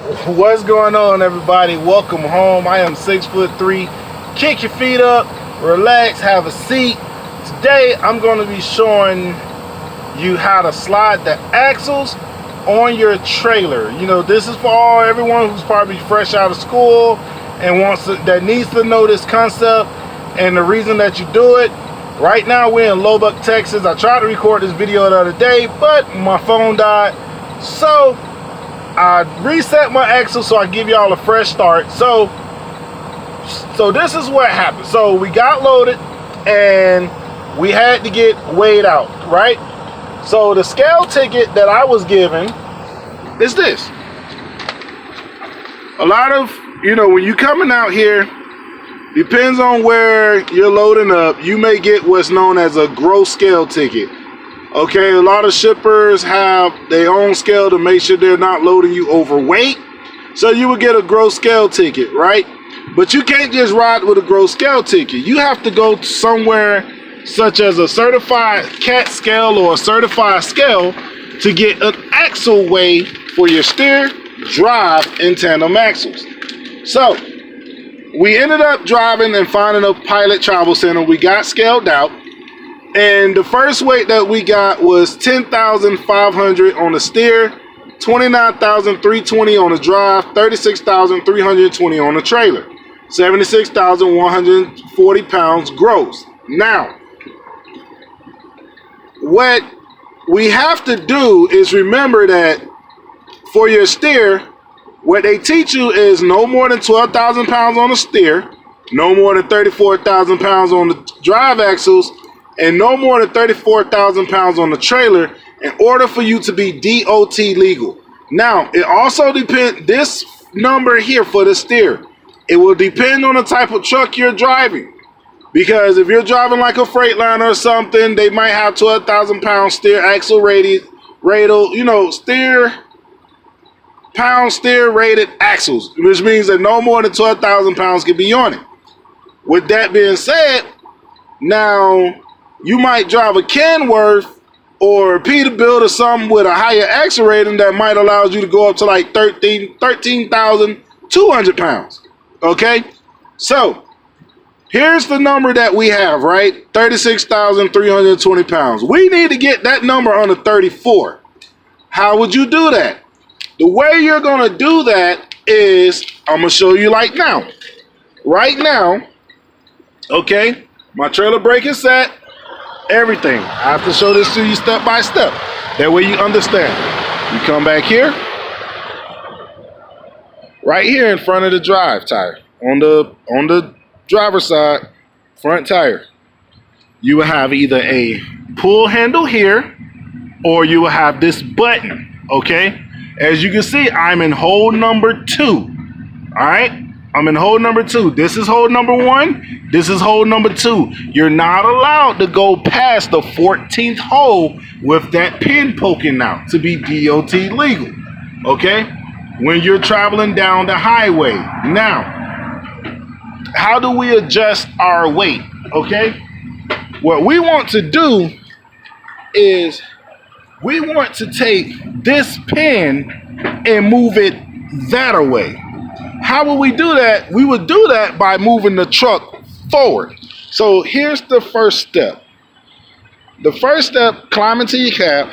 What's going on, everybody? Welcome home. I am 6'3". Kick your feet up, relax, have a seat. Today I'm going to be showing you how to slide the axles on your trailer. You know, this is for everyone who's probably fresh out of school and that needs to know this concept and the reason that you do it. Right now we're in Lubbock, Texas. I tried to record this video the other day, but my phone died, so I reset my axle so I give y'all a fresh start. So this is what happened. So we got loaded and we had to get weighed out, right? So the scale ticket that I was given is this. A lot of, when you coming out here, depends on where you're loading up, you may get what's known as a gross scale ticket. Okay, a lot of shippers have their own scale to make sure they're not loading you overweight. So you would get a gross scale ticket, right? But you can't just ride with a gross scale ticket. You have to go somewhere such as a certified CAT scale or a certified scale to get an axle weigh for your steer, drive, and tandem axles. So we ended up driving and finding a Pilot Travel Center. We got scaled out. And the first weight that we got was 10,500 on the steer, 29,320 on the drive, 36,320 on the trailer, 76,140 pounds gross. Now, what we have to do is remember that for your steer, what they teach you is no more than 12,000 pounds on the steer, no more than 34,000 pounds on the drive axles, and no more than 34,000 pounds on the trailer in order for you to be DOT legal. Now, it also depends, this number here for the steer, it will depend on the type of truck you're driving. Because if you're driving like a Freightliner or something, they might have 12,000 pound steer axle rated, steer rated axles, which means that no more than 12,000 pounds can be on it. With that being said, now, you might drive a Kenworth or a Peterbilt or something with a higher axle rating that might allow you to go up to like 13,200 pounds. Okay? So, here's the number that we have, right? 36,320 pounds. We need to get that number under 34. How would you do that? The way you're going to do that is, I'm going to show you like now. Right now, okay, my trailer brake is set. Everything. I have to show this to you step by step. That way you understand. You come back here. Right here in front of the drive tire. On the driver's side, front tire. You will have either a pull handle here, or you will have this button. Okay? As you can see, I'm in hole number 2. Alright? I'm in hole number 2. This is hole number 1. This is hole number 2. You're not allowed to go past the 14th hole with that pin poking out to be DOT legal. Okay? When you're traveling down the highway. Now, how do we adjust our weight? Okay? What we want to do is we want to take this pin and move it that away. How would we do that? We would do that by moving the truck forward. So here's the first step. The first step, climb into your cab.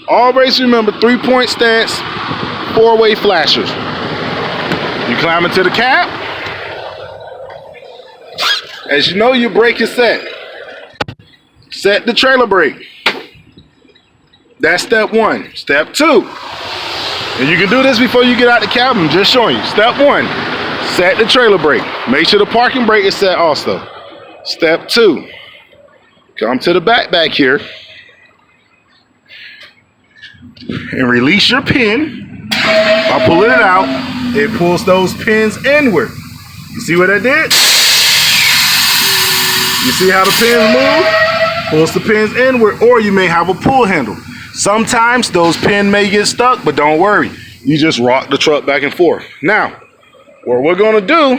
Always remember 3-point stance, 4-way flashers. You climb into the cab. As you know, your brake is set. Set the trailer brake. That's step 1. Step 2. And you can do this before you get out the cab. I'm just showing you. Step 1, set the trailer brake. Make sure the parking brake is set also. Step 2, come to the back here and release your pin. By pulling it out, it pulls those pins inward. You see what I did? You see how the pins move? Pulls the pins inward, or you may have a pull handle. Sometimes those pins may get stuck, but don't worry. You just rock the truck back and forth. Now, what we're going to do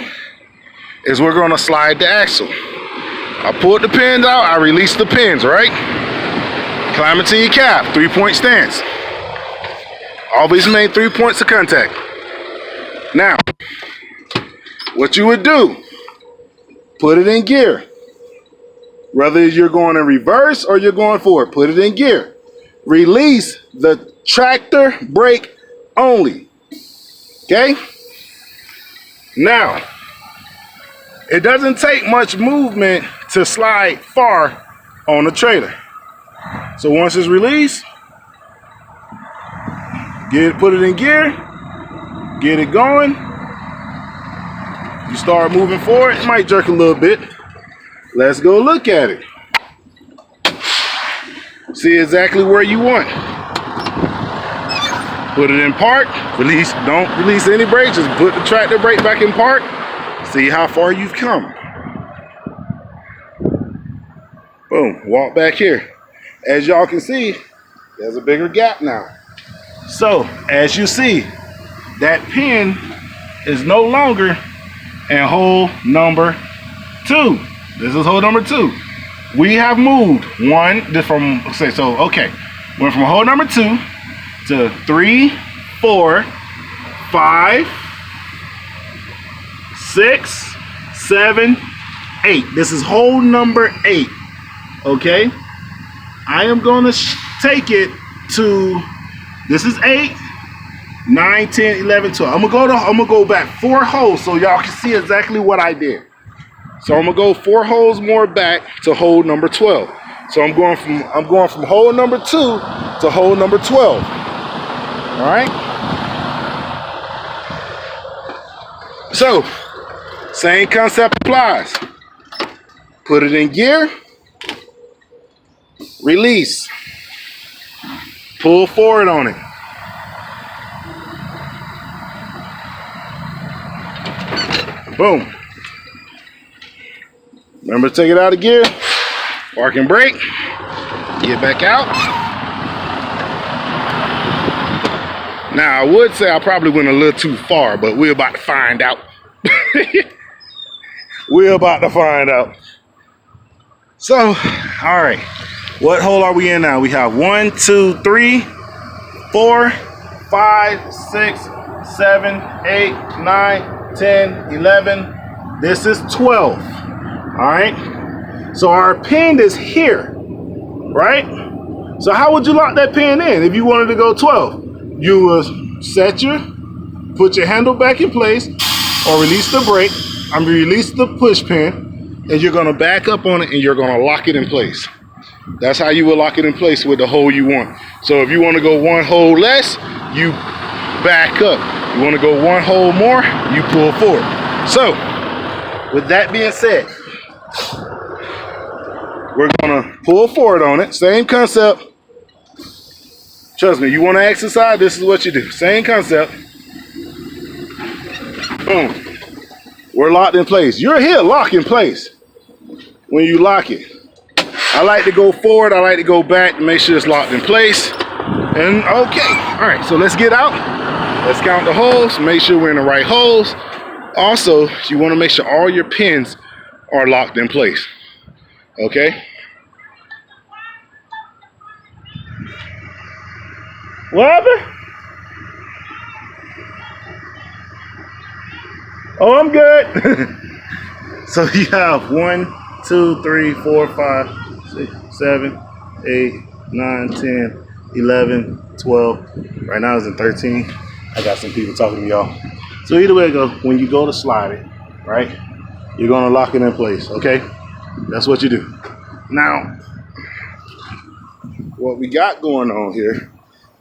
is we're going to slide the axle. I pulled the pins out. I released the pins, right? Climb into your cab. 3-point stance. Always made 3 points of contact. Now, what you would do, put it in gear. Whether you're going in reverse or you're going forward, put it in gear. Release the tractor brake only. Okay? Now, it doesn't take much movement to slide far on the trailer. So once it's released, put it in gear, get it going. You start moving forward, it might jerk a little bit. Let's go look at it. See exactly where you want. Put it in park, release, don't release any brakes, just put the tractor brake back in park. See how far you've come. Boom, walk back here. As y'all can see, there's a bigger gap now. So, as you see, that pin is no longer in hole number 2. This is hole number 2. We have moved went from hole number 2 to 3, 4, 5, 6, 7, 8. This is hole number 8. Okay? I am going to take it to, this is 8, 9, 10, 11, 12. I'm gonna go back 4 holes so y'all can see exactly what I did. So I'm gonna go 4 holes more back to hole number 12. So I'm going from hole number 2 to hole number 12. All right. So same concept applies. Put it in gear. Release. Pull forward on it. Boom. Remember to take it out of gear. Park and brake. Get back out. Now I would say I probably went a little too far, but we're about to find out. We're about to find out. So, all right. What hole are we in now? We have 1, 2, 3, 4, 5, 6, 7, 8, 9, 10, 11. This is 12. All right. So our pin is here, right? So how would you lock that pin in if you wanted to go 12? You would put your handle back in place or release the brake. Release the push pin, and you're gonna back up on it and you're gonna lock it in place. That's how you will lock it in place with the hole you want. So if you want to go 1 hole less, you back up. You want to go 1 hole more, you pull forward. So with that being said, we're gonna pull forward on it. Same concept. Trust me, you want to exercise, this is what you do. Same concept. Boom. We're locked in place. You're here locked in place when you lock it. I like to go forward, I like to go back to make sure it's locked in place. And okay, all right, so let's get out. Let's count the holes, make sure we're in the right holes. Also, you want to make sure all your pins are locked in place. Okay? What happened? Oh, I'm good. So you have 1, 2, 3, 4, 5, 6, 7, 8, 9, 10, 11, 12. Right now it's in 13. I got some people talking to y'all. So either way it goes, when you go to slide it, right, you're gonna lock it in place, okay? That's what you do. Now, what we got going on here,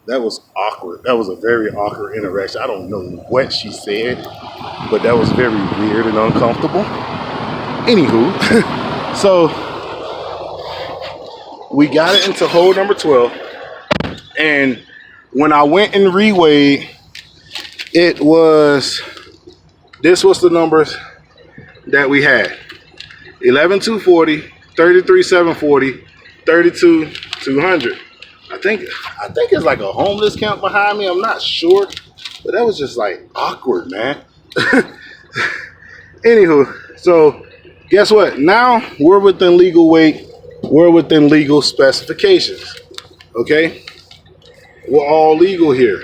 that was awkward. That was a very awkward interaction. I don't know what she said, but that was very weird and uncomfortable. Anywho, so we got it into hole number 12, and when I went and reweighed, this was the numbers that we had: 11,240, 33,740, 32,200. I think it's like a homeless camp behind me. I'm not sure, but that was just like awkward, man. Anywho, so guess what? Now we're within legal weight. We're within legal specifications. Okay, we're all legal here.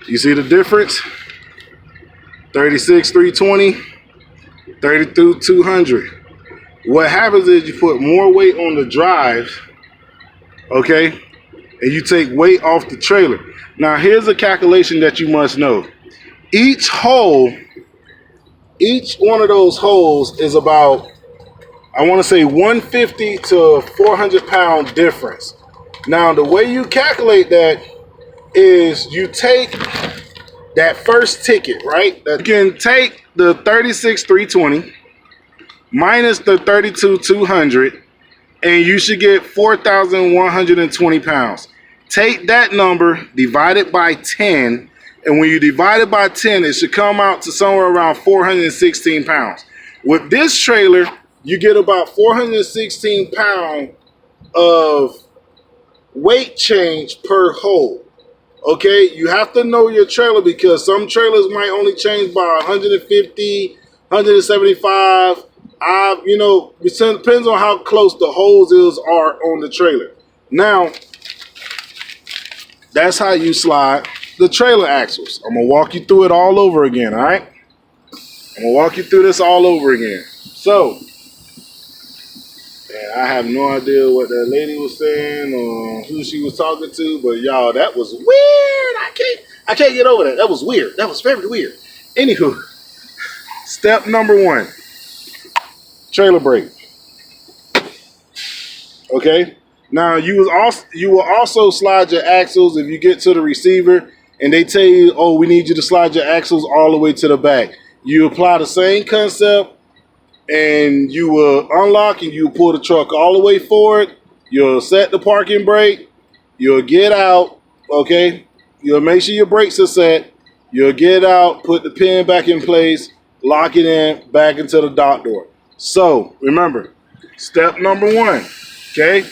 You see the difference? 36 320, 32 200. What happens is you put more weight on the drives, okay, and you take weight off the trailer. Now here's a calculation that you must know. Each hole, each one of those holes is about, I want to say 150 to 400 pound difference. Now the way you calculate that is you take that first ticket, right? You can take the 36 320 minus the 32 200, and you should get 4,120 pounds. Take that number, divide it by 10, and when you divide it by 10, it should come out to somewhere around 416 pounds. With this trailer, you get about 416 pounds of weight change per hole. Okay, you have to know your trailer because some trailers might only change by 150, 175. You know, it depends on how close the holes are on the trailer. Now, that's how you slide the trailer axles. I'm gonna walk you through it all over again, all right? I'm gonna walk you through this all over again. So, and I have no idea what that lady was saying or who she was talking to, but y'all, that was weird. I can't get over that. That was weird. That was very weird. Anywho, step number 1, trailer brake. Okay. Now you will also slide your axles if you get to the receiver and they tell you, oh, we need you to slide your axles all the way to the back. You apply the same concept and you will unlock and you pull the truck all the way forward. You'll set the parking brake. You'll get out. Okay. You'll make sure your brakes are set. You'll get out, put the pin back in place, lock it in, back into the dock door. So remember, step number 1. Okay.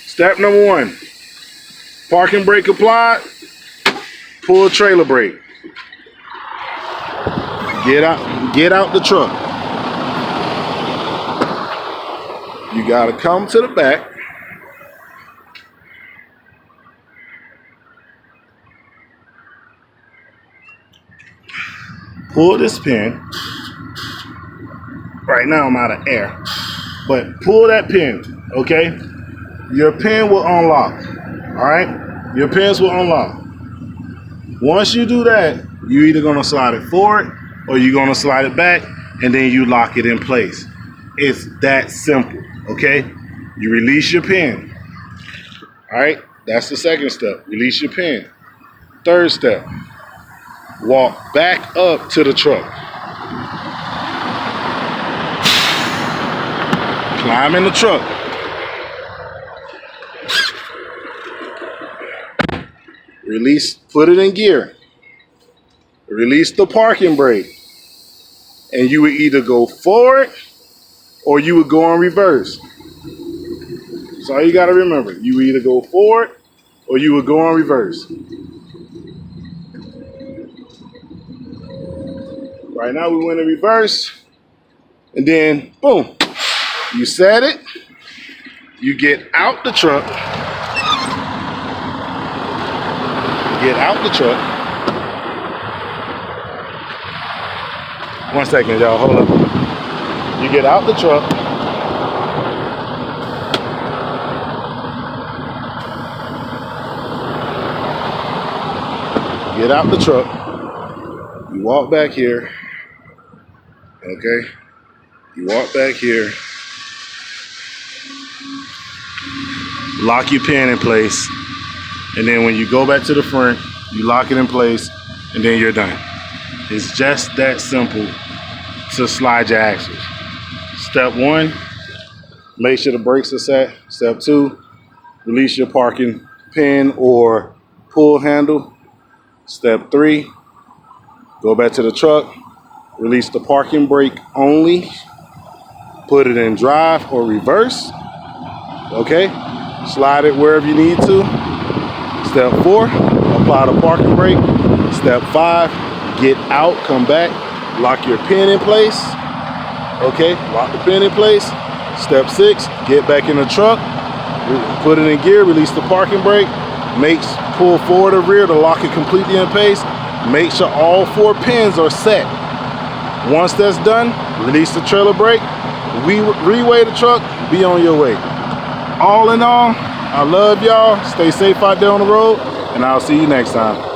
Step number 1, parking brake applied, pull trailer brake. Get out the truck. You gotta come to the back. Pull this pin. Right now I'm out of air, but pull that pin, okay? Your pin will unlock, all right? Your pins will unlock. Once you do that, you're either gonna slide it forward or you're gonna slide it back and then you lock it in place. It's that simple, okay? You release your pin, all right? That's the second step, release your pin. Third step, walk back up to the truck. Climb in the truck. Release, put it in gear. Release the parking brake. And you would either go forward or you would go in reverse. So all you gotta remember, you would either go forward or you would go in reverse. Right now we went in reverse and then boom, you set it, you get out the truck. Get out the truck. 1 second, y'all, hold up. You get out the truck. Get out the truck. You walk back here. Okay? You walk back here. Lock your pin in place. And then when you go back to the front, you lock it in place, and then you're done. It's just that simple to slide your axles. Step 1, make sure the brakes are set. Step 2, release your parking pin or pull handle. Step 3, go back to the truck, release the parking brake only, put it in drive or reverse. Okay, slide it wherever you need to. Step 4, apply the parking brake. Step 5, get out, come back, lock your pin in place. Okay, lock the pin in place. Step 6, get back in the truck, put it in gear, release the parking brake, pull forward or rear to lock it completely in place. Make sure all 4 pins are set. Once that's done, release the trailer brake, reweigh the truck, be on your way. All in all, I love y'all. Stay safe out there on the road, and I'll see you next time.